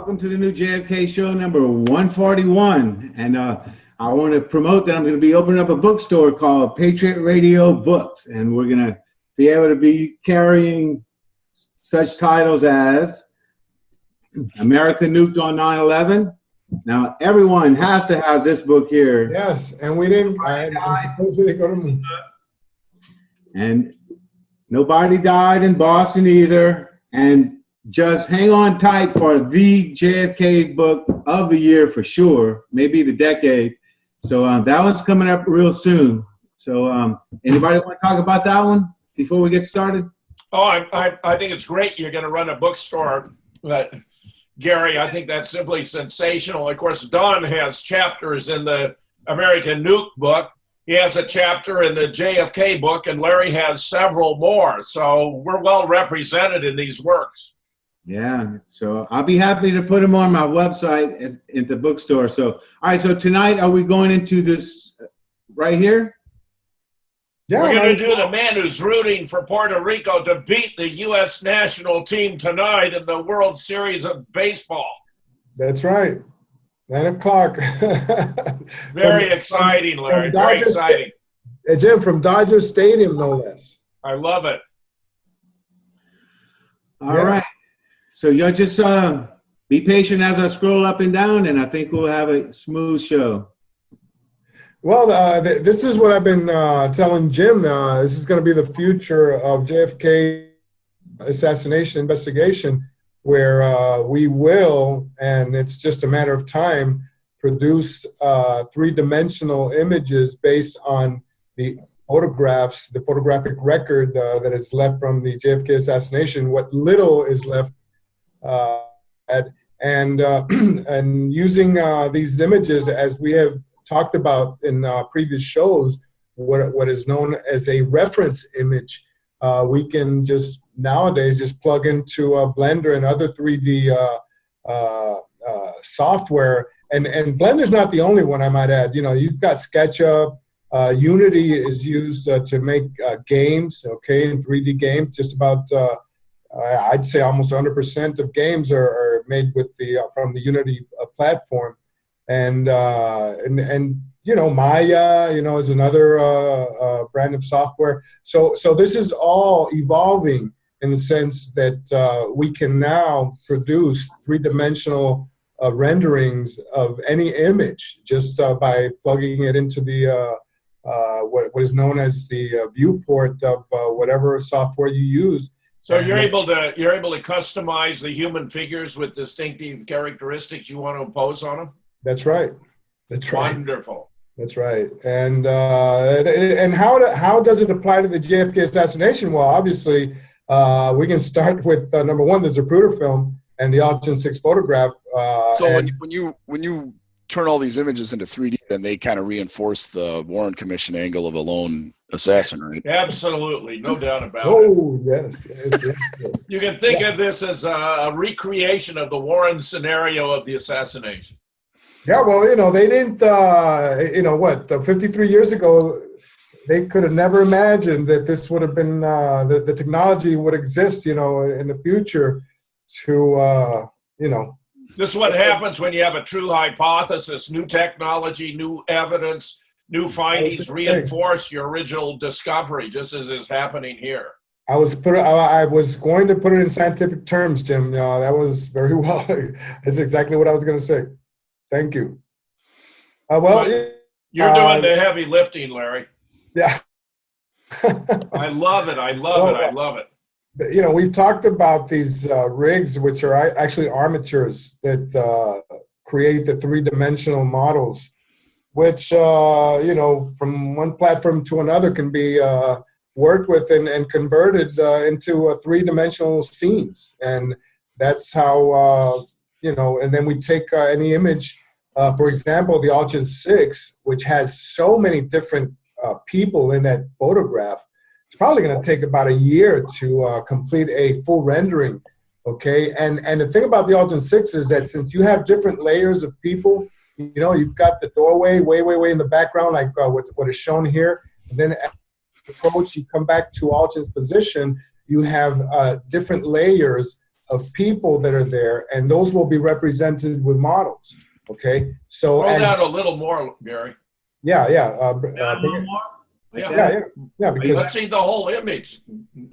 Welcome to the new JFK show number 141. And I want to promote that I'm going to be opening up a bookstore called Patriot Radio Books. And we're going to be able to be carrying such titles as America Nuked on 9/11. Now, everyone has to have this book here. Yes, and we didn't, I suppose we didn't go to me. And Nobody Died in Boston either. And just hang on tight for the JFK book of the year for sure, maybe the decade. So that one's coming up real soon. So anybody want to talk about that one before we get started? Oh, I think it's great you're going to run a bookstore. Gary, I think that's simply sensational. Of course, Don has chapters in the American Nuke book. He has a chapter in the JFK book, and Larry has several more. So we're well represented in these works. Yeah, so I'll be happy to put them on my website at the bookstore. So, all right, so tonight, are we going into this right here? Yeah, we're going to do the man who's rooting for Puerto Rico to beat the U.S. national team tonight in the World Series of Baseball. That's right. 9 o'clock. Very exciting, Larry. Very exciting. Jim, from Dodger Stadium, no less. I love it. All right. So y'all just be patient as I scroll up and down, and I think we'll have a smooth show. Well, this is what I've been telling Jim. This is going to be the future of JFK assassination investigation, where we will, and it's just a matter of time, produce three-dimensional images based on the photographs, the photographic record that is left from the JFK assassination, what little is left, and using these images, as we have talked about in previous shows, what is known as a reference image. We can just nowadays just plug into Blender and other 3D software. And Blender's not the only one, I might add. You know, you've got SketchUp. Unity is used to make games, okay, in 3D games. Just about, I'd say almost 100% of games are made with from the Unity platform. And you know, Maya, you know, is another brand of software. So this is all evolving in the sense that we can now produce three-dimensional renderings of any image just by plugging it into the what is known as the viewport of whatever software you use. So you're able to customize the human figures with distinctive characteristics you want to impose on them? That's right. That's right. Wonderful. That's right. And how does it apply to the JFK assassination? Well, obviously, we can start with number one, the Zapruder film and the Altgens 6 photograph. So when you turn all these images into 3D, then they kind of reinforce the Warren Commission angle of a lone assassin, right? Absolutely, no doubt about it. Oh, yes. You can think of this as a recreation of the Warren scenario of the assassination. Yeah, well, you know, they didn't, 53 years ago, they could have never imagined that this would have been, the technology would exist, you know, in the future to, you know. This is what happens when you have a true hypothesis, new technology, new evidence, new findings reinforce your original discovery, just as is happening here. I was going to put it in scientific terms, Jim. That was very well. That's exactly what I was going to say. Thank you. Well, you're doing the heavy lifting, Larry. Yeah. I love it. I love it. You know, we've talked about these rigs, which are actually armatures that create the three-dimensional models, which, you know, from one platform to another can be worked with and converted into three-dimensional scenes. And that's how, you know, and then we take any image, for example, the Altgens 6, which has so many different people in that photograph. It's probably going to take about a year to complete a full rendering, okay? And the thing about the Altgens 6 is that since you have different layers of people, you know, you've got the doorway way in the background, like what is shown here. And then as you approach, you come back to Altgens' position, you have different layers of people that are there, and those will be represented with models. Okay, so Hold out a little more, Gary. Yeah. A little more? Yeah. Because let's see the whole image.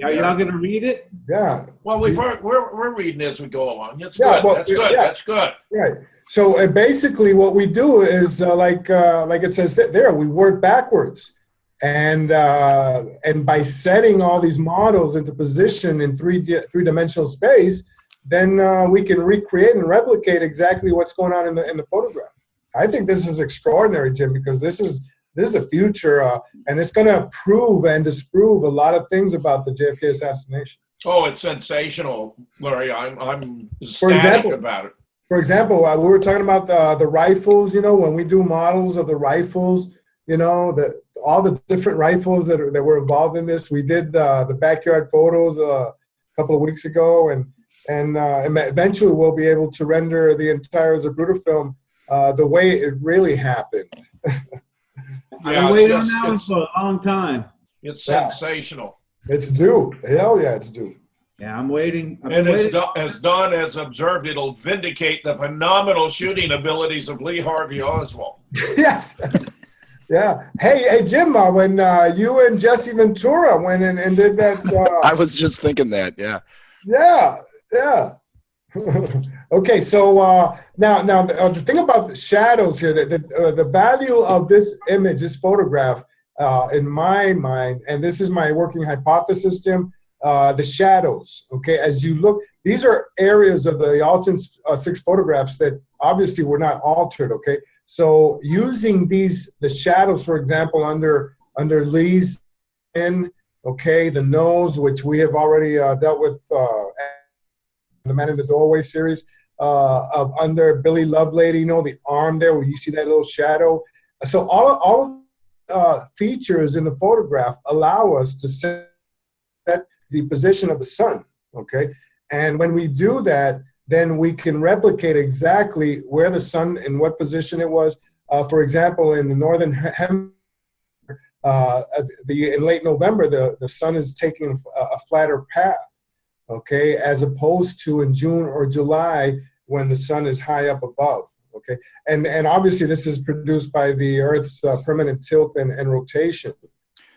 Are y'all gonna read it? Yeah. Well, we're reading as we go along. That's Yeah, good. well, That's good. yeah. That's good. Right. So basically, what we do is like it says there, we work backwards, and by setting all these models into position in three-dimensional space, then we can recreate and replicate exactly what's going on in the photograph. I think this is extraordinary, Jim, because this is the future, and it's going to prove and disprove a lot of things about the JFK assassination. Oh, it's sensational, Larry. I'm ecstatic about it. For example, we were talking about the rifles. When we do models of the rifles, all the different rifles that were involved in this. We did the backyard photos a couple of weeks ago, and eventually we'll be able to render the entire Zapruder film the way it really happened. I've been waiting on that one for a long time. It's sensational. It's due. Hell yeah, it's due. Yeah, I'm waiting. And as Don has observed, it'll vindicate the phenomenal shooting abilities of Lee Harvey Oswald. Yes. Yeah. Hey, Jim, when you and Jesse Ventura went in and did that. I was just thinking that, yeah. Yeah. Okay, so now the thing about the shadows here, the value of this image, this photograph, in my mind, and this is my working hypothesis, Jim, the shadows. Okay, as you look, these are areas of the Altgens 6 photographs that obviously were not altered. Okay, so using the shadows, for example, under Lee's chin, okay, the nose, which we have already dealt with. The Man in the Doorway series, of under Billy Lovelady, the arm there where you see that little shadow. So all features in the photograph allow us to set the position of the sun, okay? And when we do that, then we can replicate exactly where the sun, in what position it was. For example, in the northern hemisphere, in late November, the sun is taking a flatter path. Okay, as opposed to in June or July when the sun is high up above. Okay, and obviously this is produced by the Earth's permanent tilt and rotation.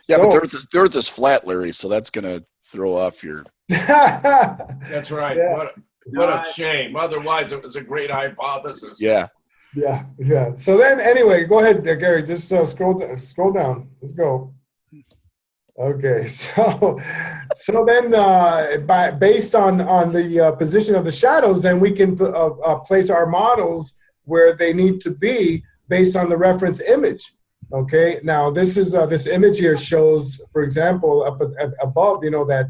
Yeah, but the Earth is flat, Larry, so that's going to throw off your. That's right. Yeah. What a shame. Otherwise, it was a great hypothesis. Yeah. Yeah. So then, anyway, go ahead, Gary. Just scroll down. Let's go. Okay, so then based on the position of the shadows, then we can place our models where they need to be based on the reference image. Okay, now this image here shows, for example, up above, that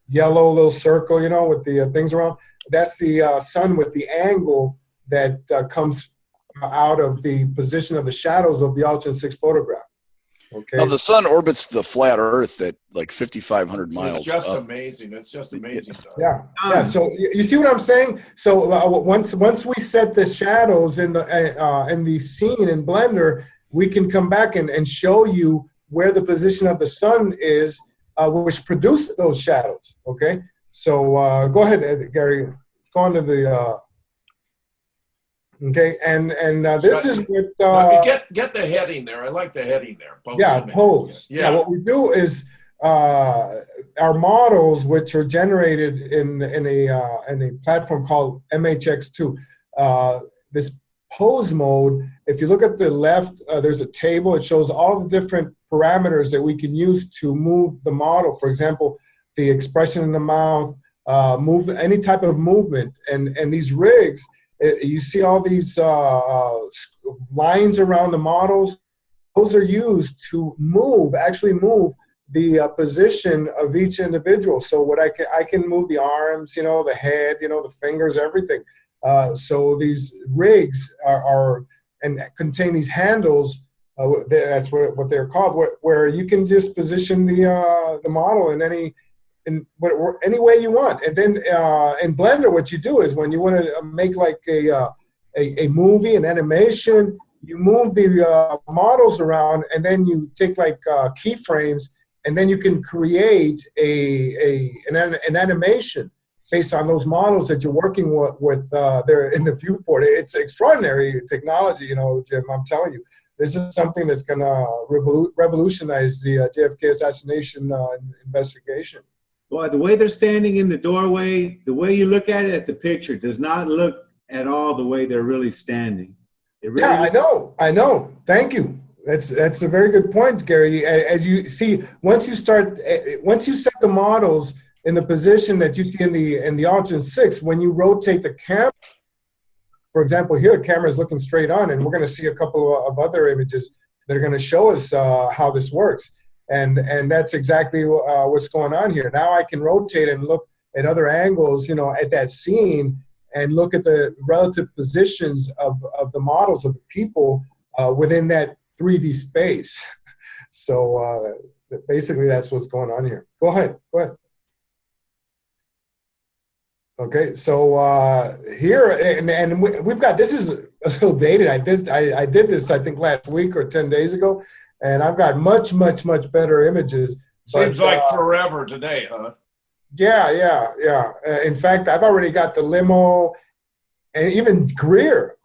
yellow little circle, with the things around. That's the sun with the angle that comes out of the position of the shadows of the Altgens 6 photograph. Okay. Now the sun orbits the flat Earth at like 5,500 miles. It's just up. amazing. It's just amazing. Yeah. So you see what I'm saying? So once we set the shadows in the scene in Blender, we can come back and show you where the position of the sun is, which produced those shadows. Okay. So go ahead, Gary. Let's go on to the. Okay, and this is what get the heading there. I like the heading there. Pose. Yeah. What we do is our models, which are generated in a platform called MHX2. This pose mode. If you look at the left, there's a table. It shows all the different parameters that we can use to move the model. For example, the expression in the mouth, any type of movement, and these rigs. You see all these lines around the models. Those are used to actually move the position of each individual. So what I can move the arms, the head, the fingers, everything. So these rigs are and contain these handles. That's what they're called, where you can just position the model in any way you want. And then in Blender, what you do is when you want to make like a movie, an animation, you move the models around, and then you take like keyframes, and then you can create an animation. based on those models that you're working with there in the viewport. It's extraordinary technology, you know, Jim, I'm telling you. This is something that's going to revolutionize the JFK assassination investigation. Well, the way they're standing in the doorway, the way you look at it at the picture does not look at all the way they're really standing. Really I know. Thank you. That's a very good point, Gary. As you see, once you set the models in the position that you see in the Altgens 6, when you rotate the camera, for example, here the camera is looking straight on, and we're going to see a couple of other images that are going to show us how this works. And that's exactly what's going on here. Now I can rotate and look at other angles, you know, at that scene, and look at the relative positions of the models of the people within that 3D space. So basically that's what's going on here. Go ahead. Okay, so here, and we've got, this is a little dated. I did this, I think, last week or 10 days ago, and I've got much better images. Seems like forever today, huh? Yeah. In fact, I've already got the limo and even Greer.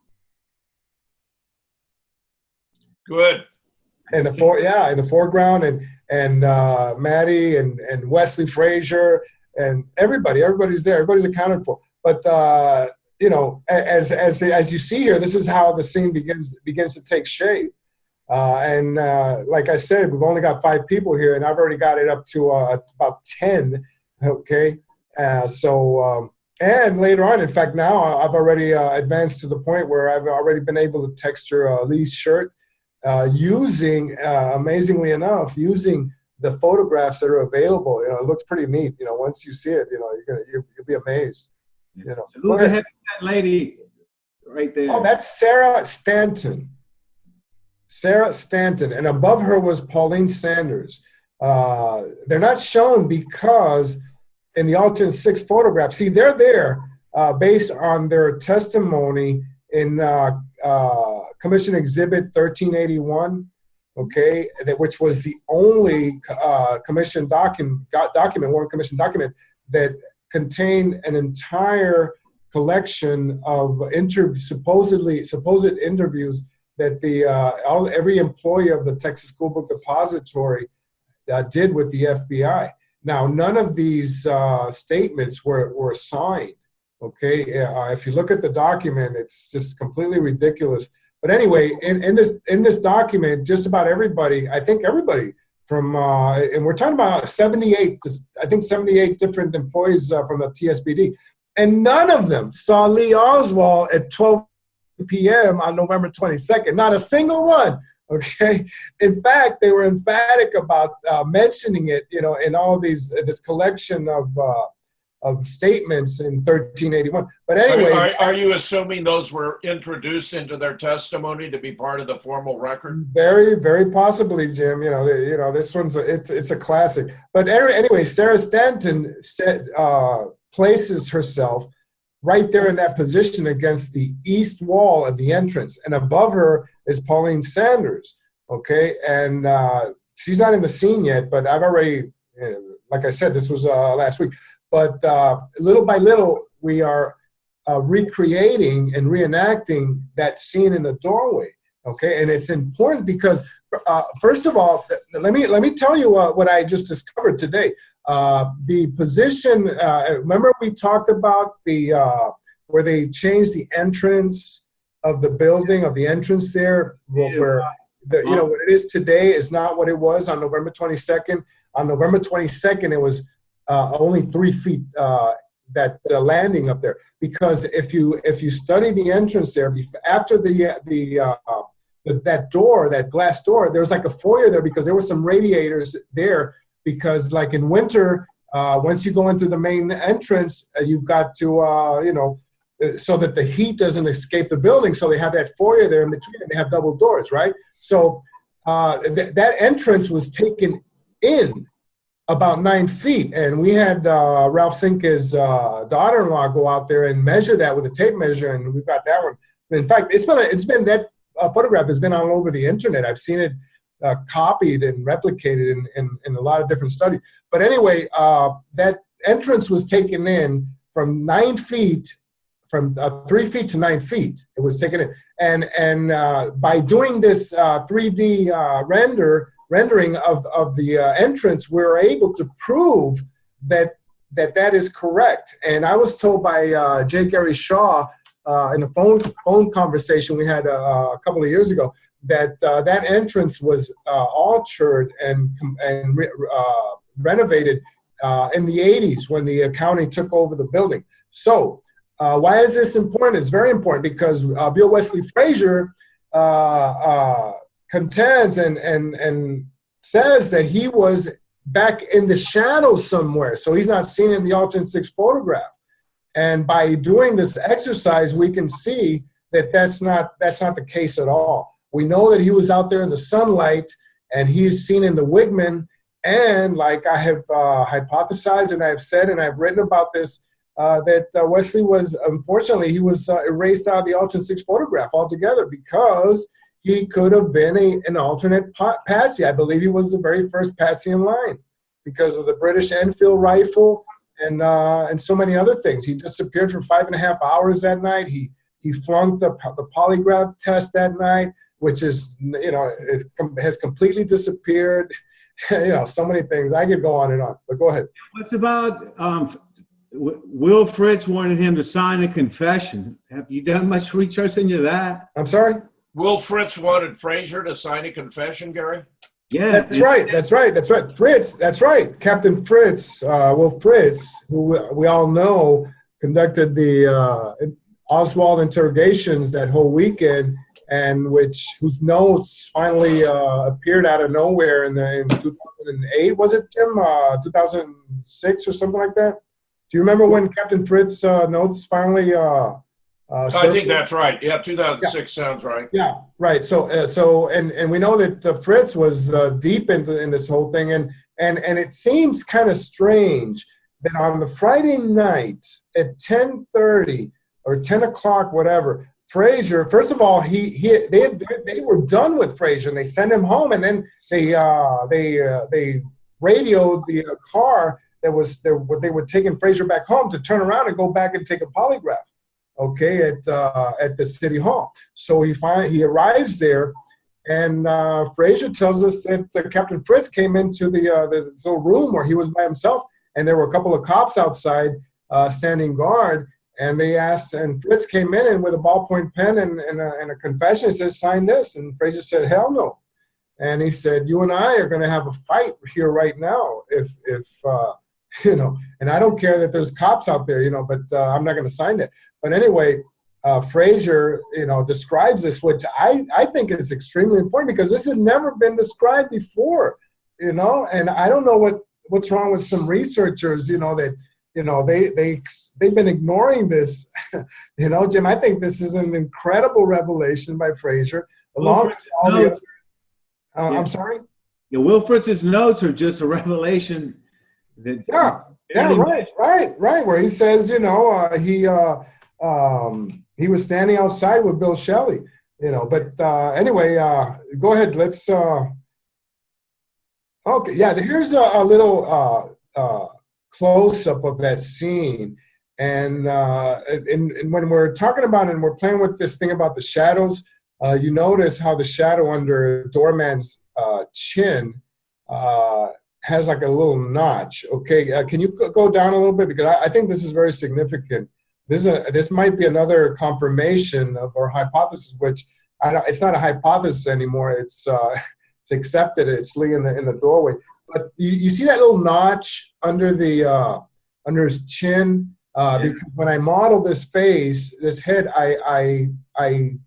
Good. In the foreground, and Maddie and Wesley Frazier. And everybody's there. Everybody's accounted for. But you know, as you see here, this is how the scene begins to take shape. And like I said, we've only got 5 people here, and I've already got it up to about 10. Okay, and later on, in fact, now I've already advanced to the point where I've already been able to texture Lee's shirt using, amazingly enough, using the photographs that are available. You know, it looks pretty neat. You know, once you see it, you know, you'll be amazed. You know, so who's the head of that lady right there? Oh, that's Sarah Stanton. And above her was Pauline Sanders. They're not shown because in the Altgens 6 photograph, see, they're there based on their testimony in Commission Exhibit 1381. Okay, which was the only commission document, Warren Commission document, that contained an entire collection of supposed interviews that every employee of the Texas School Book Depository did with the FBI. Now, none of these statements were signed. Okay, if you look at the document, it's just completely ridiculous. But anyway, in this document, just about everybody, I think everybody from, and we're talking about 78 different employees from the TSBD, and none of them saw Lee Oswald at 12 p.m. on November 22nd. Not a single one. Okay. In fact, they were emphatic about mentioning it, you know, in all this collection of statements in 1381. But anyway, are you assuming those were introduced into their testimony to be part of the formal record? Very, very possibly, Jim. You know, this one's it's a classic. But anyway, Sarah Stanton places herself right there in that position against the east wall of the entrance, and above her is Pauline Sanders. Okay, and she's not in the scene yet, but I've already, like I said, this was last week. But little by little, we are recreating and reenacting that scene in the doorway. Okay, and it's important because, first of all, let me tell you what I just discovered today. The position. Remember, we talked about where they changed the entrance of the building, of the entrance there, where you know what it is today is not what it was on November 22nd. On November 22nd, it was only 3 feet, that landing up there, because if you study the entrance there, after that door, that glass door, there was like a foyer there because there were some radiators there, because like in winter, once you go into the main entrance, you've got to you know, so that the heat doesn't escape the building, so they have that foyer there in between, and they have double doors, right? So that entrance was taken in about 9 feet, and we had Ralph Sinke's daughter-in-law go out there and measure that with a tape measure, and we've got that one. In fact, it's been that photograph has been all over the internet. I've seen it copied and replicated in a lot of different studies. But anyway, that entrance was taken in from 9 feet, from 3 feet to 9 feet. It was taken in, and by doing this 3D rendering of the entrance, we were able to prove that is correct. And I was told by J. Gary Shaw in a phone conversation we had a couple of years ago that that entrance was altered and renovated in the 80s when the county took over the building. So why is this important? It's very important because Bill Wesley Frazier contends and says that he was back in the shadows somewhere, so he's not seen in the Altgens 6 photograph. And by doing this exercise, we can see that that's not the case at all. We know that he was out there in the sunlight, and he's seen in the Wigman. And like I have hypothesized, and I've said, and I've written about this, that Wesley was, unfortunately, he was erased out of the Altgens 6 photograph altogether because he could have been an alternate patsy. I believe he was the very first patsy in line because of the British Enfield rifle and so many other things. He disappeared for 5.5 hours that night. He flunked the polygraph test that night, which is, has completely disappeared. So many things. I could go on and on, but go ahead. What's about Will Fritz wanted him to sign a confession? Have you done much research into that? I'm sorry? Will Fritz wanted Frazier to sign a confession, Gary? Yeah. That's right. Fritz, that's right. Captain Fritz, Will Fritz, who we all know conducted the Oswald interrogations that whole weekend, and whose notes finally appeared out of nowhere in 2008. Was it, Jim? 2006 or something like that? Do you remember when Captain Fritz notes finally I think that's right. Yeah, 2006 sounds right. Yeah, right. So and we know that Fritz was deep in this whole thing, and it seems kind of strange that on the Friday night at 10:30 or 10 o'clock, whatever, Frazier. First of all, they were done with Frazier, and they sent him home, and then they radioed the car they were taking Frazier back home to turn around and go back and take a polygraph. Okay, at the city hall. So he arrives there, and Frazier tells us that Captain Fritz came into this little room where he was by himself, and there were a couple of cops outside standing guard. And they asked, and Fritz came in and with a ballpoint pen and a confession. He says, "Sign this." And Frazier said, "Hell no." And he said, "You and I are going to have a fight here right now. If and I don't care that there's cops out there, but I'm not going to sign it." But anyway, Frazier, describes this, which I think is extremely important because this had never been described before, and I don't know what's wrong with some researchers, that, they've been ignoring this, Jim. I think this is an incredible revelation by Frazier. Along with all the other, I'm sorry? Yeah, Will Fritz's notes are just a revelation. Right. Where he says, he was standing outside with Bill Shelley, But anyway, go ahead. Let's. Okay, yeah. Here's a little close up of that scene, and when we're talking about it and we're playing with this thing about the shadows, you notice how the shadow under Doorman's chin has like a little notch. Okay, can you go down a little bit, because I think this is very significant. This might be another confirmation of our hypothesis, which it's not a hypothesis anymore. It's accepted. It's Lee in the doorway. But you see that little notch under his chin. Because when I modeled this face, this head, I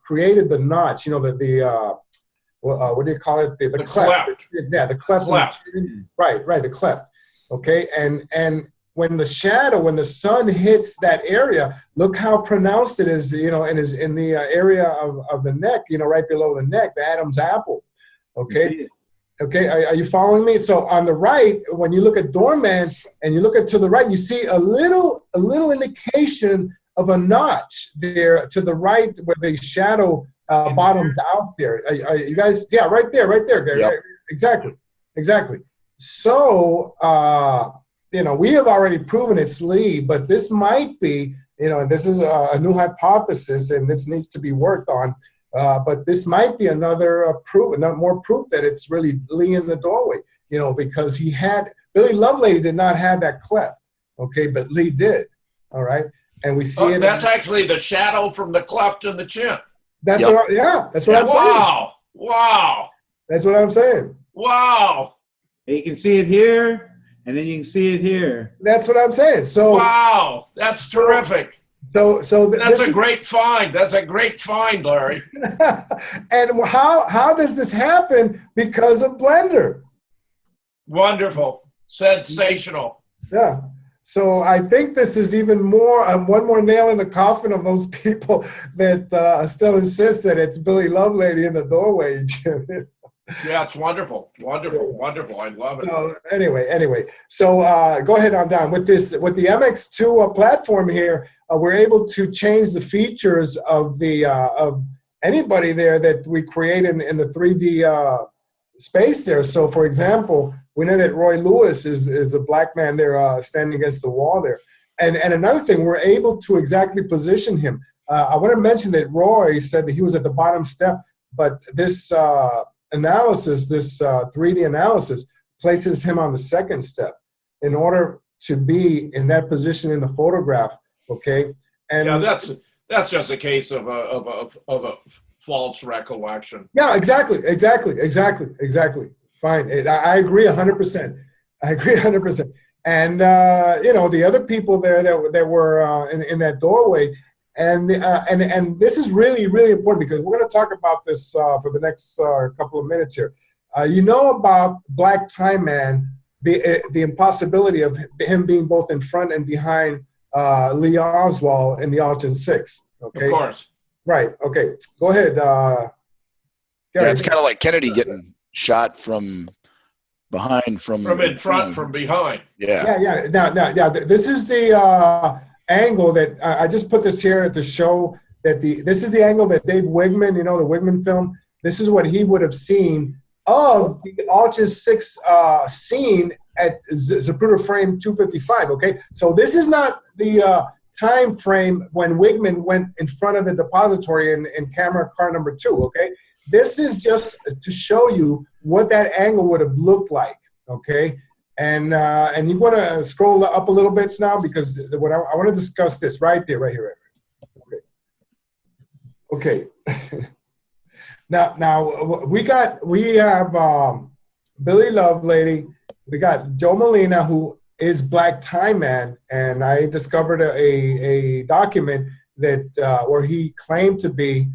created the notch. What do you call it? The cleft. Yeah, the cleft. Right, the cleft. Okay, and when the sun hits that area, look how pronounced it is, in the area of the neck, right below the neck, the Adam's apple. Okay. Okay, are you following me? So on the right, when you look at Doorman and you look to the right, you see a little indication of a notch there to the right where the shadow bottoms out there. Are you guys? Yeah, right there, Gary. Yep. Right, exactly. So you know, we have already proven it's Lee, but this might be, you know, and this is a new hypothesis, and this needs to be worked on. But this might be another more proof that it's really Lee in the doorway, you know, because Billy Lovelady did not have that cleft, okay, but Lee did, all right? And we see it. That's actually the shadow from the cleft in the chin. That's what I'm saying. Wow. That's what I'm saying. Wow. You can see it here, and then you can see it here. That's what I'm saying. So wow, that's terrific. So that's a great find. That's a great find, Larry. And how does this happen? Because of Blender. Wonderful. Sensational. Yeah. So I think this is even more, one more nail in the coffin of those people that still insist that it's Billy Lovelady in the doorway. Yeah, it's wonderful. Wonderful. I love it. So anyway. So go ahead on down. With the MX2 platform here, we're able to change the features of anybody there that we create in the 3D space there. So for example, we know that Roy Lewis is the black man there standing against the wall there. And another thing, we're able to exactly position him. I want to mention that Roy said that he was at the bottom step, but this analysis, this 3D analysis, places him on the second step in order to be in that position in the photograph. Okay, and yeah, that's just a case of a false recollection. Yeah, exactly. Fine, I agree 100%. I agree 100%. And you know, the other people there that were in that doorway, and this is really important because we're going to talk about this for the next couple of minutes here. You know about Black Tie Man, the impossibility of him being both in front and behind Lee Oswald in the Altgens 6. Okay. Of course. Right. Okay. Go ahead. Yeah, it's kind of like Kennedy getting shot from behind, from in front, from behind. Yeah. Now, this is the angle that I just put this here to show that this is the angle that Dave Wigman, you know, the Wigman film. This is what he would have seen of the Altgens 6 scene at Zapruder frame 255. Okay, so this is not the time frame when Wigman went in front of the depository in camera car number 2. Okay, this is just to show you what that angle would have looked like. Okay, and you want to scroll up a little bit now because what I want to discuss this right here. Okay. Now we have Billy Lovelady. We got Joe Molina, who is Black Tie Man, and I discovered a document that where he claimed to be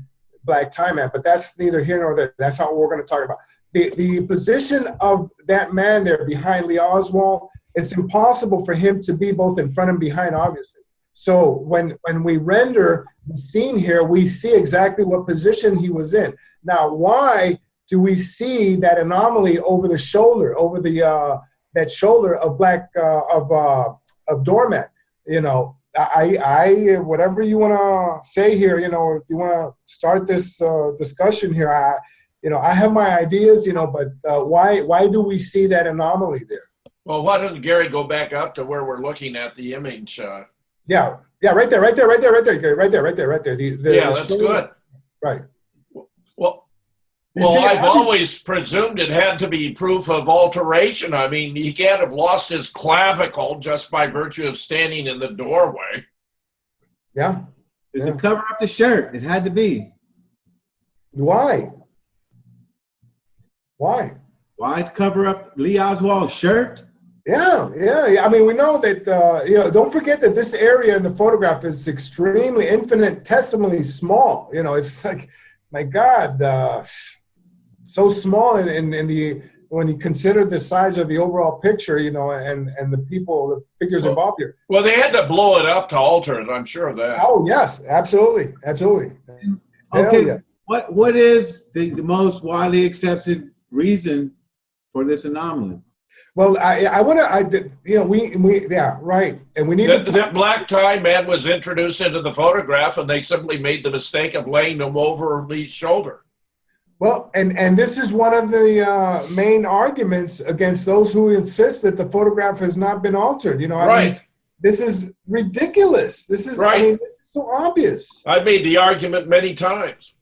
Black Tie Man, but that's neither here nor there. That's not what we're going to talk about. The position of that man there behind Lee Oswald, it's impossible for him to be both in front and behind, obviously. So when we render the scene here, we see exactly what position he was in. Now, why do we see that anomaly over the shoulder, over the that shoulder of of Doorman? You know, I whatever you want to say here, you know, if you want to start this discussion here, I have my ideas, you know, but why do we see that anomaly there? Well, why don't Gary go back up to where we're looking at the image? Yeah, right there. Yeah, that's good. Right. Well, I've always presumed it had to be proof of alteration. I mean, he can't have lost his clavicle just by virtue of standing in the doorway. Yeah. Does it cover up the shirt? It had to be. Why? Why cover up Lee Oswald's shirt? Yeah. I mean, we know that, you know, don't forget that this area in the photograph is extremely infinitesimally small. You know, it's like, my God, so small when you consider the size of the overall picture, you know, and the figures involved here. Well, they had to blow it up to alter it. I'm sure of that. Oh, yes, absolutely. Okay, yeah. What is the most widely accepted reason for this anomaly? Well, right. And we need that Black Tie Man was introduced into the photograph, and they simply made the mistake of laying him over Lee's shoulder. Well, and this is one of the main arguments against those who insist that the photograph has not been altered. You know, I mean, this is ridiculous. This is, I mean, this is so obvious. I've made the argument many times.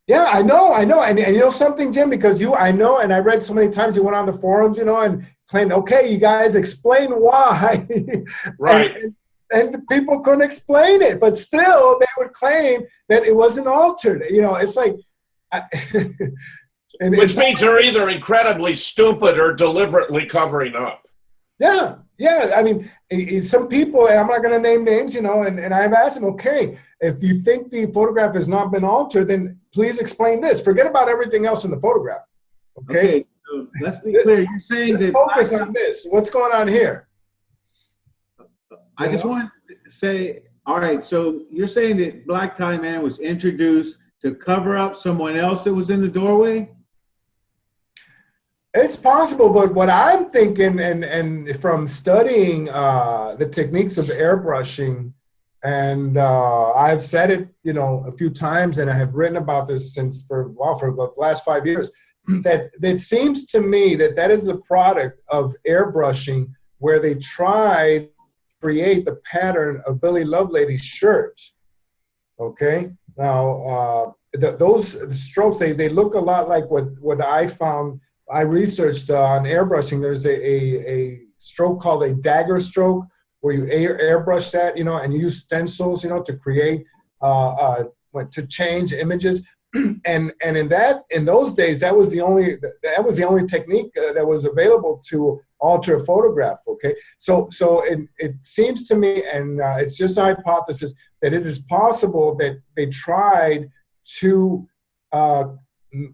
Yeah, I know. And you know something, Jim, because I know, and I read so many times you went on the forums, you know, and claimed, okay, you guys explain why. Right. And the people couldn't explain it, but still they would claim that it wasn't altered. You know, it's like, which means they're either incredibly stupid or deliberately covering up. Yeah. I mean, some people, and I'm not going to name names, you know, and I've asked them, okay, if you think the photograph has not been altered, then please explain this. Forget about everything else in the photograph. Okay, so let's be clear. You're saying let's focus on this. What's going on here? I just want to say, all right, so you're saying that Black Tie Man was introduced to cover up someone else that was in the doorway? It's possible, but what I'm thinking, and from studying the techniques of airbrushing, and I've said it, you know, a few times, and I have written about this for the last 5 years, that it seems to me that is the product of airbrushing, where they tried create the pattern of Billy Lovelady's shirts. Okay, now those strokes, they look a lot like what I found. I researched on airbrushing. There's a stroke called a dagger stroke, where you airbrush that, you know, and you use stencils, you know, to create to change images. And in those days, that was the only technique that was available to alter a photograph. Okay, so it seems to me, and it's just a hypothesis, that it is possible that they tried to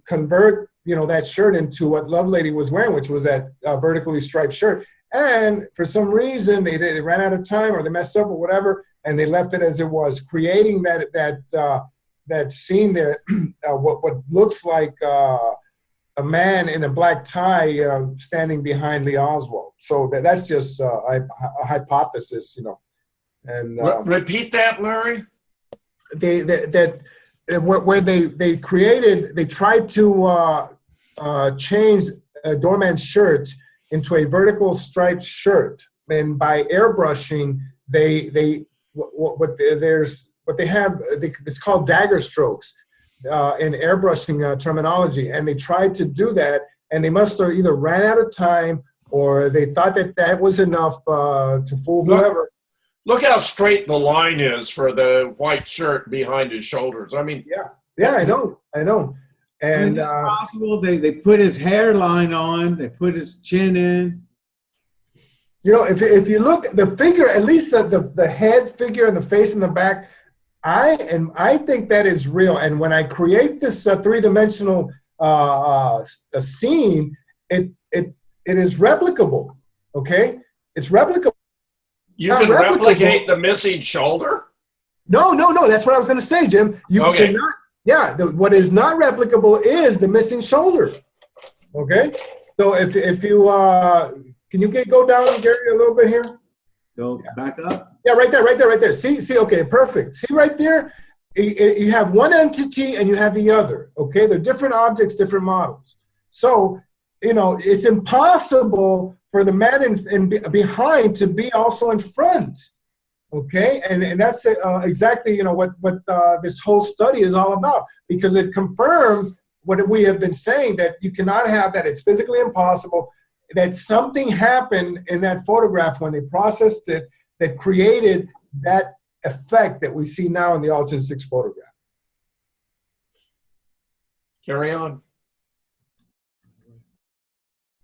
convert, you know, that shirt into what Lovelady was wearing, which was that vertically striped shirt. And for some reason, they ran out of time, or they messed up, or whatever, and they left it as it was, creating that scene there, what looks like a man in a black tie standing behind Lee Oswald. So that's just a hypothesis, you know. And repeat that, Larry. Where they tried to change a doorman's shirt into a vertical striped shirt, and by airbrushing, it's called dagger strokes in airbrushing terminology, and they tried to do that, and they must have either ran out of time, or they thought that was enough to fool whoever. Look how straight the line is for the white shirt behind his shoulders. I mean, yeah, I know. And it's possible they put his hairline on, they put his chin in. You know, if you look the figure, at least the head figure and the face in the back, I think that is real. And when I create this three-dimensional scene, it is replicable. Okay, it's replicable. You can replicate the missing shoulder? No. That's what I was going to say, Jim. You cannot. Yeah, what is not replicable is the missing shoulder. Okay, so if you can you go down, Gary, a little bit here? Go back up. Yeah, right there. See. Okay, perfect. See right there. You have one entity and you have the other. Okay, they're different objects, different models. So you know it's impossible for the man in behind to be also in front. Okay, and that's exactly, you know, what this whole study is all about, because it confirms what we have been saying, that you cannot have that. It's physically impossible, that something happened in that photograph when they processed it that created that effect that we see now in the Altgens 6 photograph. Carry on.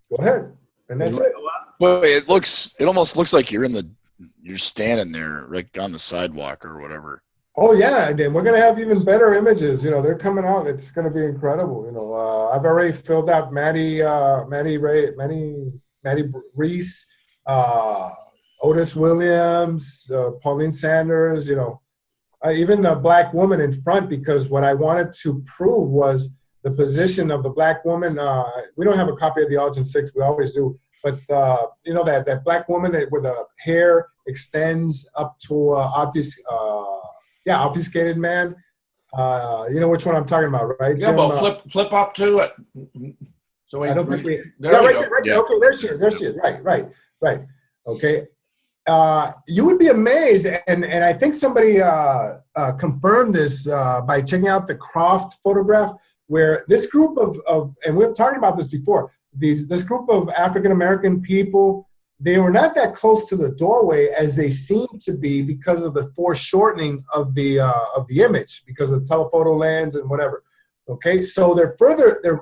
Go ahead, and that's it. Well, it almost looks like you're standing there, like on the sidewalk or whatever. Oh yeah, and then we're gonna have even better images. You know, they're coming out. It's gonna be incredible. You know, I've already filled out Maddie Reese, Otis Williams, Pauline Sanders. You know, even the black woman in front, because what I wanted to prove was the position of the black woman. We don't have a copy of the Altgens 6. We always do. But you know, that black woman where the hair extends up to obfuscated man. You know which one I'm talking about, right? Yeah, Jim? well, flip up to it. So I don't think we. there Yeah, you right go. there, right there. Yeah. Okay, there she is. There she is. Right. Okay. You would be amazed, and I think somebody confirmed this by checking out the Croft photograph, where this group of and we've talked about this before. This group of African American people, they were not that close to the doorway as they seemed to be because of the foreshortening of the image, because of telephoto lens and whatever. Okay, so they're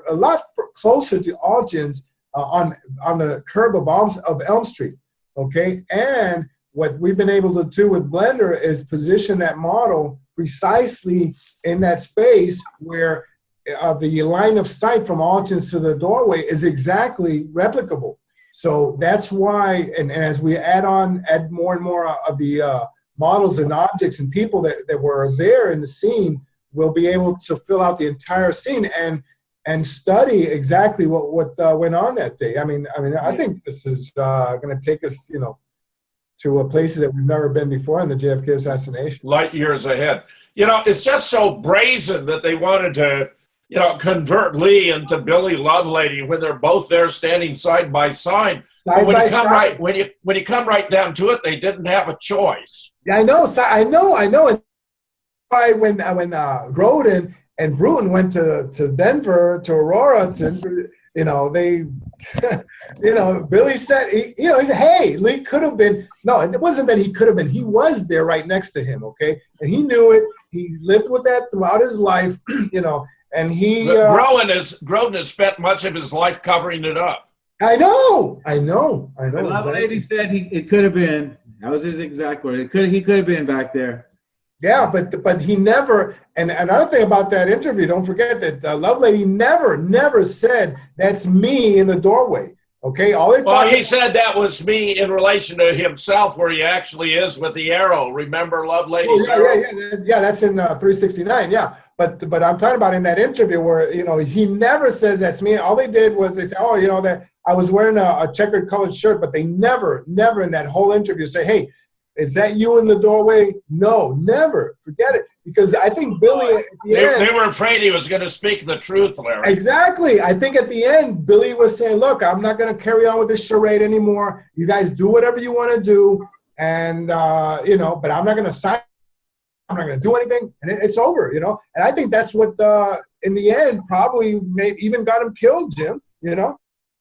a lot closer to Altgens on the curb of Elm Street. Okay, and what we've been able to do with Blender is position that model precisely in that space where the line of sight from Altgens to the doorway is exactly replicable. So that's why, and as we add more and more of the models and objects and people that were there in the scene, we'll be able to fill out the entire scene and study exactly what went on that day. I mean, I think this is going to take us, to places that we've never been before in the JFK assassination. Light years ahead. It's just so brazen that they wanted to, convert Lee into Billy Lovelady when they're both there standing side by side. When you come right down to it, they didn't have a choice. Yeah, I know. And when Grodin and Bruton went to Denver, to Aurora, they, Billy said, he said, hey, Lee could have been. No, it wasn't that he could have been. He was there right next to him, okay? And he knew it. He lived with that throughout his life, and he... Grodin has spent much of his life covering it up. I know. The lady said it could have been. That was his exact word. He could have been back there. Yeah, but he never. And another thing about that interview, don't forget that Lovelady never said that's me in the doorway. Okay, he said that was me in relation to himself, where he actually is with the arrow. Remember Lovelady's arrow? Yeah, that's in 369. Yeah, but I'm talking about in that interview where he never says that's me. All they did was they said, that I was wearing a checkered colored shirt, but they never in that whole interview say, hey, is that you in the doorway? No, never. Forget it. Because I think Billy at the end... They were afraid he was going to speak the truth, Larry. Exactly. I think at the end, Billy was saying, look, I'm not going to carry on with this charade anymore. You guys do whatever you want to do. And, but I'm not going to sign. I'm not going to do anything. And it's over, And I think that's what, in the end, probably even got him killed, Jim,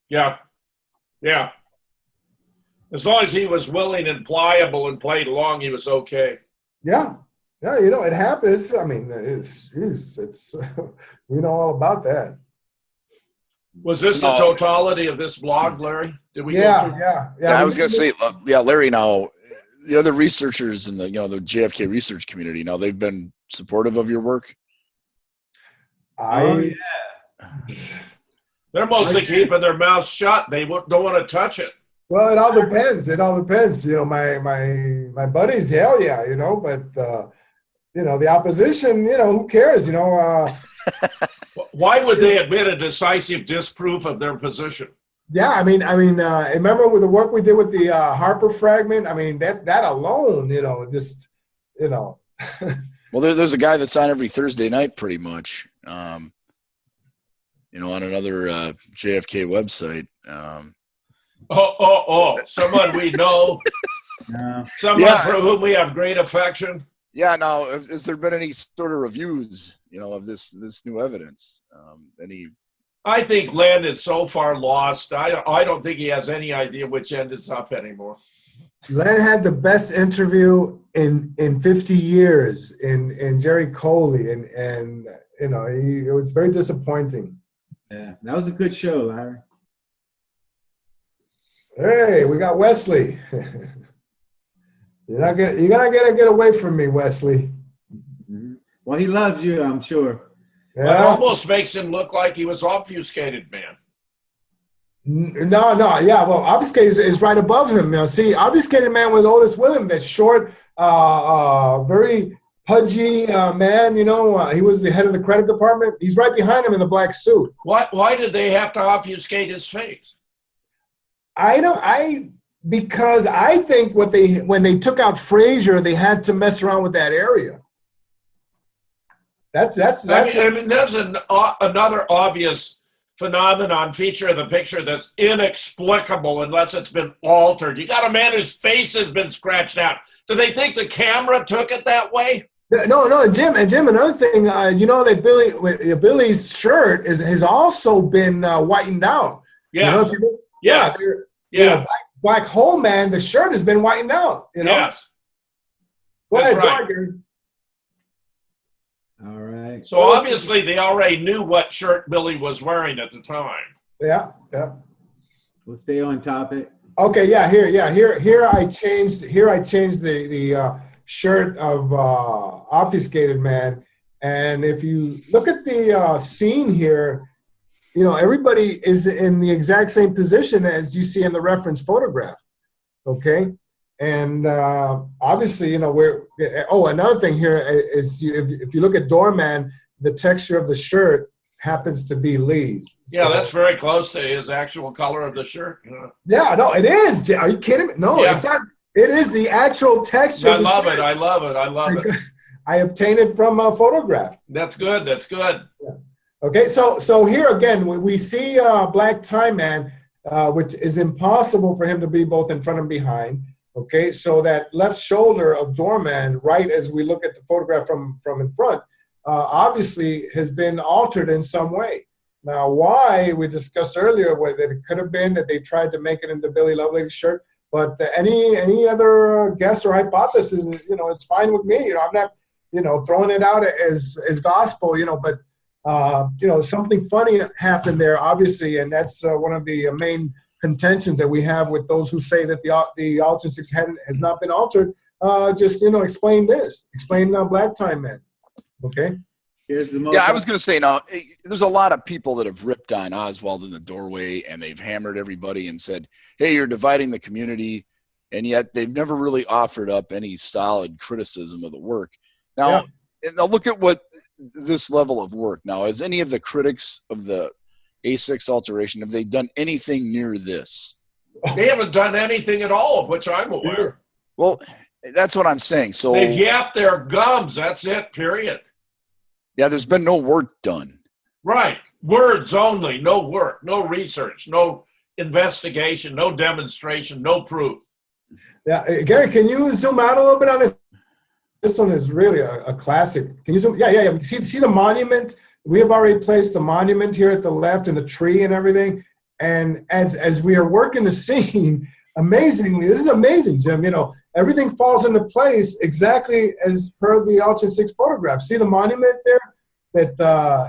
Yeah. As long as he was willing and pliable and played along, he was okay. Yeah, it happens. I mean, it's we know all about that. Was this the totality of this blog, Larry? Did we? Yeah. I was going to say, Larry. Now, the other researchers in the the JFK research community, now they've been supportive of your work. They're mostly keeping their mouths shut. They don't want to touch it. Well, it all depends. My buddies, hell yeah, but the opposition, who cares, Why would they admit a decisive disproof of their position? Yeah, I mean, remember with the work we did with the Harper fragment? I mean, that alone, Well, there's a guy that's on every Thursday night, pretty much. On another JFK website. Someone we know. Someone for whom we have great affection. Yeah. Now, has there been any sort of reviews, of this new evidence? I think Len is so far lost. I don't think he has any idea which end is up anymore. Len had the best interview in 50 years in Jerry Coley, and it was very disappointing. Yeah, that was a good show, Larry. Hey, we got Wesley. You're gonna get away from me, Wesley. Well, he loves you, I'm sure. Yeah. It almost makes him look like he was obfuscated, man. No, yeah. Well, obfuscated is right above him. Now, see, obfuscated man with Otis William, that short, very pudgy man. He was the head of the credit department. He's right behind him in the black suit. Why did they have to obfuscate his face? Because I think when they took out Frazier, they had to mess around with that area. I mean, there's another obvious phenomenon, feature of the picture that's inexplicable unless it's been altered. You got a man whose face has been scratched out. Do they think the camera took it that way? No, and Jim, another thing, you know that Billy's shirt has also been whitened out. Yeah. You know, Black Hole Man, the shirt has been whitened out. You know. Yes. Go ahead, right. All right. So obviously they already knew what shirt Billy was wearing at the time. Yeah. We'll stay on topic. Okay, here I changed the shirt of Obfuscated Man, and if you look at the scene here, you know, everybody is in the exact same position as you see in the reference photograph. Okay. And obviously, you know, another thing here is if you look at Doorman, the texture of the shirt happens to be Lee's. Yeah, so, that's very close to his actual color of the shirt. Yeah, no, it is. Are you kidding me? No, it's not. It is the actual texture. I love it. I obtained it from a photograph. That's good. Yeah. Okay, so here again, we see Black Tie Man, which is impossible for him to be both in front and behind. Okay, so that left shoulder of Doorman, right as we look at the photograph from in front, obviously has been altered in some way. Now, why, we discussed earlier that it could have been that they tried to make it into Billy Lovelace's shirt, but any other guess or hypothesis, you know, it's fine with me. You know, I'm not, you know, throwing it out as gospel, you know, but, you know, something funny happened there, obviously, and that's one of the main contentions that we have with those who say that the Altgens 6 has not been altered. Just, you know, explain Black Tie Man. Okay. I was going to say, now, there's a lot of people that have ripped on Oswald in the doorway, and they've hammered everybody and said, hey, you're dividing the community, and yet they've never really offered up any solid criticism of the work. Now, now look at what this level of work. Now, as any of the critics of the A6 alteration, have they done anything near this? They haven't done anything at all, of which I'm aware. Well, that's what I'm saying. So they've yapped their gums. That's it, period. Yeah, there's been no work done. Right. Words only. No work, no research, no investigation, no demonstration, no proof. Yeah, Gary, can you zoom out a little bit on this? This one is really a classic. Can you zoom? Yeah. See the monument? We have already placed the monument here at the left and the tree and everything. And as we are working the scene, amazingly, this is amazing, Jim. You know, everything falls into place exactly as per the Altgens 6 photograph. See the monument there,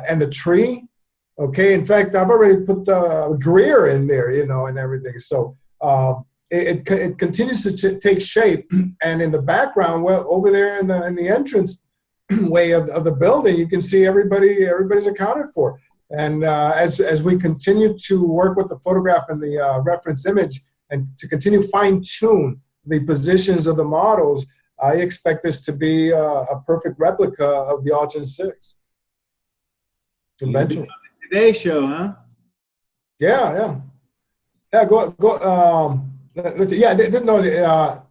and the tree. Okay, in fact, I've already put Greer in there, you know, and everything. So it continues to take shape. And in the background, well, over there in the entrance way of the building, you can see everybody's accounted for. And as we continue to work with the photograph and the reference image, and to continue fine-tune the positions of the models, I expect this to be a perfect replica of the Altgens 6. Eventually. Today show, huh? Yeah. Go. Let's see. Yeah.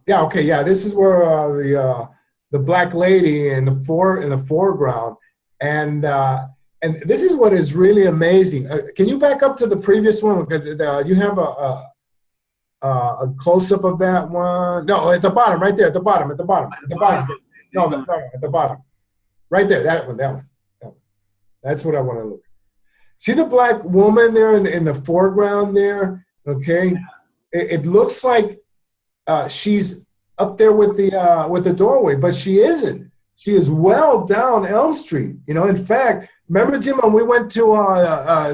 Okay. Yeah. This is where the black lady in the foreground, and this is what is really amazing. Can you back up to the previous one, because you have a close-up of that one? No, at the bottom, right there, at the bottom. No, at the bottom. Right there, that one. That's what I want to look at. See the black woman there in the foreground there, okay? It looks like she's up there with the doorway, but she isn't. She is well down Elm Street. You know, in fact, remember, Jim, when we went to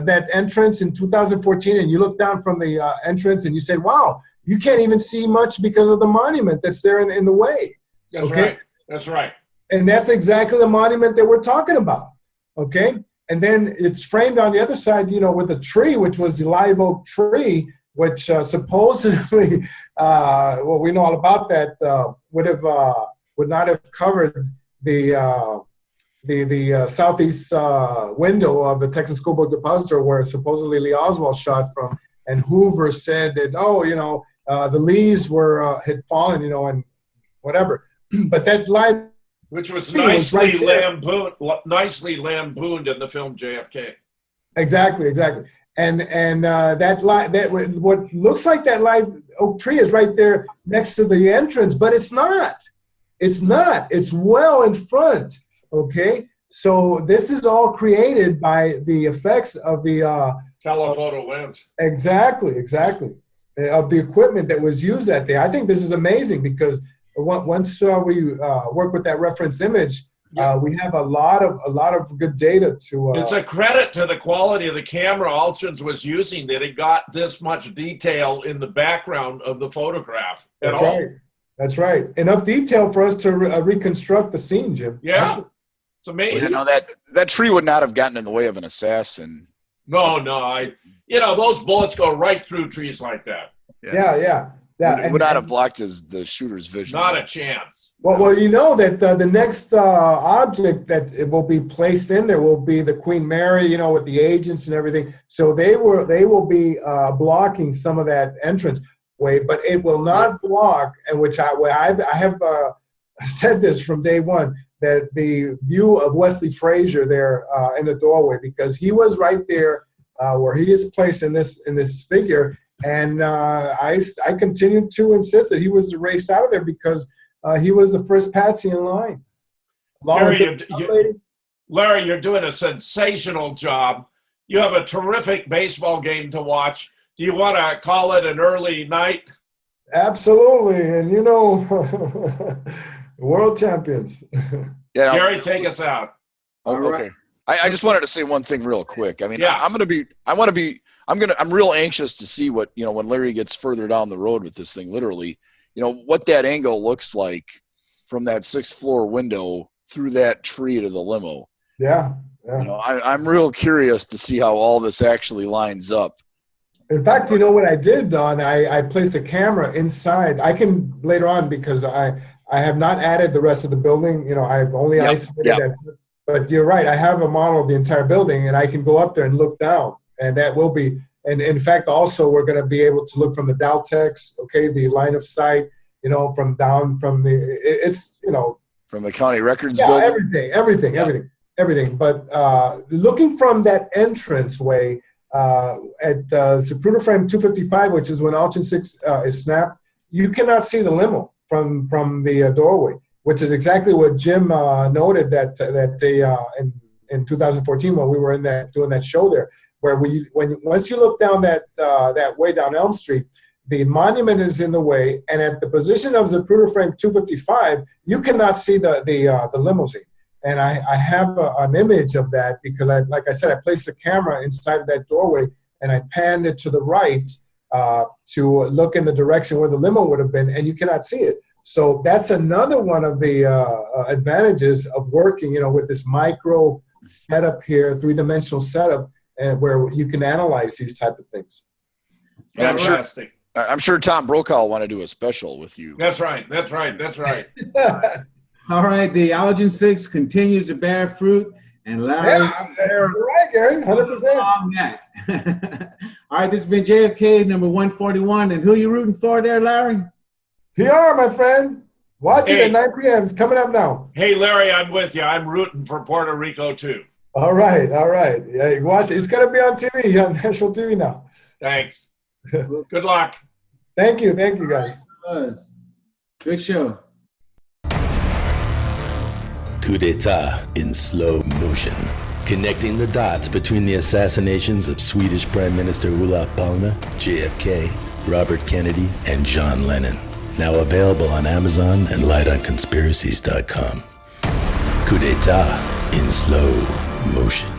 that entrance in 2014, and you looked down from the entrance and you said, wow, you can't even see much because of the monument that's there in the way. That's right. That's right. And that's exactly the monument that we're talking about. Okay. And then it's framed on the other side, you know, with a tree, which was the live oak tree, which supposedly, well, we know all about that, would not have covered the southeast window of the Texas School Book Depository, where supposedly Lee Oswald shot from, and Hoover said that, oh, you know, the leaves had fallen, you know, and whatever. But that live Which was tree was nicely right there. lampooned in the film JFK. Exactly. And that what looks like that live oak tree is right there next to the entrance, but it's not. It's not. It's well in front. Okay. So this is all created by the effects of the telephoto lens. Exactly. Of the equipment that was used that day. I think this is amazing because once we work with that reference image, we have a lot of good data to. It's a credit to the quality of the camera Altgens was using that it got this much detail in the background of the photograph. That's right. Enough detail for us to reconstruct the scene, Jim. Yeah, it's amazing. You know, that tree would not have gotten in the way of an assassin. No, those bullets go right through trees like that. Yeah. It would not have blocked the shooter's vision. Not a chance. Well, you know that the next object that it will be placed in there will be the Queen Mary, you know, with the agents and everything. So they will be blocking some of that entrance way, but it will not block. And which I have said this from day one, that the view of Wesley Frazier there in the doorway, because he was right there where he is placed in this figure, and I continued to insist that he was erased out of there because he was the first patsy in line. Larry, you're doing a sensational job. You have a terrific baseball game to watch. Do you want to call it an early night? Absolutely, and you know, world champions. Yeah, Gary, take us out. Okay. I just wanted to say one thing real quick. I mean, yeah. I'm real anxious to see what, you know, when Larry gets further down the road with this thing, literally, you know, what that angle looks like from that 6th floor window through that tree to the limo. Yeah. You know, I'm real curious to see how all this actually lines up. In fact, you know what I did, Don? I placed a camera inside. I can later on, because I have not added the rest of the building. You know, I've only isolated that. But you're right. I have a model of the entire building, and I can go up there and look down. And that will be, and in fact, also we're going to be able to look from the Daltex, okay, the line of sight, you know, from it's, you know. From the county records building? Everything. But looking from that entranceway at Zapruder frame 255, which is when Altgen 6 is snapped, you cannot see the limo from the doorway, which is exactly what Jim noted that they in 2014 when we were in that doing that show there, where once you look down that way down Elm Street, the monument is in the way, and at the position of Zapruder frame 255, you cannot see the limousine. And I have an image of that because, like I said, I placed the camera inside of that doorway and I panned it to the right to look in the direction where the limo would have been, and you cannot see it. So that's another one of the advantages of working, you know, with this micro setup here, 3-dimensional setup, and where you can analyze these type of things. And I'm sure Tom Brokaw will want to do a special with you. That's right. All right, the Altgens 6 continues to bear fruit, and Larry. Yeah, you're right, Gary, 100%. All right, this has been JFK number 141, and who you rooting for there, Larry? PR, my friend. Watch it at 9 p.m. It's coming up now. Hey, Larry, I'm with you. I'm rooting for Puerto Rico, too. All right. Yeah, watch it. It's going to be on TV, on national TV now. Thanks. Good luck. Thank you, guys. Good show. Coup d'etat in slow motion, connecting the dots between the assassinations of Swedish Prime Minister Olof Palme, JFK, Robert Kennedy, and John Lennon. Now available on Amazon and lightonconspiracies.com. Coup d'etat in slow motion.